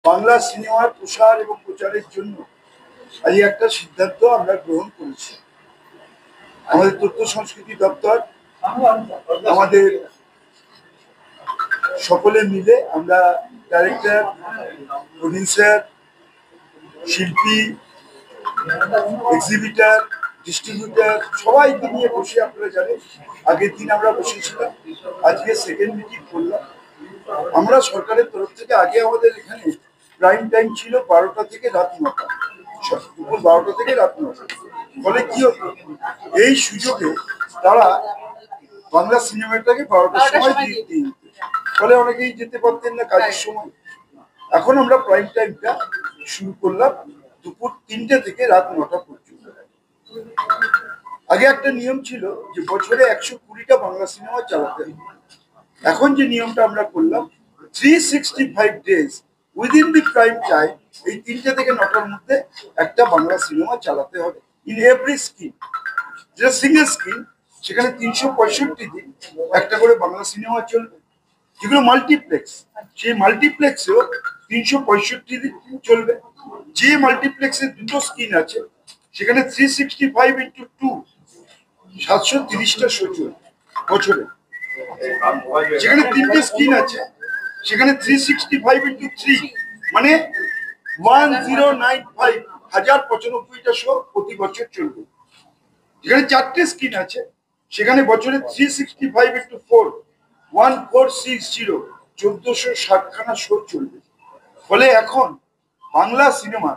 বাংলা সিনেমার প্রসার এবং প্রচারের জন্য আজ একটা সিদ্ধান্ত আমরা গ্রহণ করেছি। আমাদের তথ্য সংস্কৃতি দপ্তর, আমাদের সকলে মিলে আমরা ডাইরেক্টর, প্রডিউসার, শিল্পী, এক্সিবিটার, ডিস্ট্রিবিউটার সবাইকে নিয়ে বসে, আপনারা জানেন আগের দিন আমরা বসেছিলাম, আজকে সেকেন্ড মিটিং করলাম। আমরা সরকারের তরফ থেকে আগে আমাদের এখানে প্রাইম টাইম ছিল 12টা থেকে রাত 9টা, দুপুর 12টা থেকে রাত 9টা। ফলে কি হতো, এই সুযোগে তারা বাংলা সিনেমাটাকে 12টার সময় দিয়ে দিত। ফলে অনেকেই যেতে পারতেন না কাজের সময়। এখন আমরা প্রাইম টাইমটা শুরু করলাম দুপুর 3টে থেকে রাত 9টা পর্যন্ত। আগে একটা নিয়ম ছিল যে বছরে 120টা বাংলা সিনেমা চালাতে হবে। এখন যে নিয়মটা আমরা করলাম, 365 days within the prime time, এই 3টে থেকে 9টার মধ্যে একটা বাংলা সিনেমা চালাতে হবে ইন এভরি স্ক্রিন। যেটা সিঙ্গেল স্ক্রিন, সেখানে 365 দিন একটা করে বাংলা সিনেমা চলবে। যেগুলো মাল্টিপ্লেক্স, সেই মাল্টিপ্লেক্সেও 365 দিন চলবে। যে মাল্টিপ্লেক্সে দুটো স্ক্রিন আছে, সেখানে 365 × 2, 730টা শো চলবে বছরে। যেখানে 3টে স্ক্রিন আছে, সেখানে 365 × 3, মানে 1095, 1095টা শো প্রতি বছর চলবে। যেখানে 4টে স্ক্রিন আছে, সেখানে বছরে 365 × 4, 1460, 1460খানা শো চলবে। ফলে এখন বাংলা সিনেমা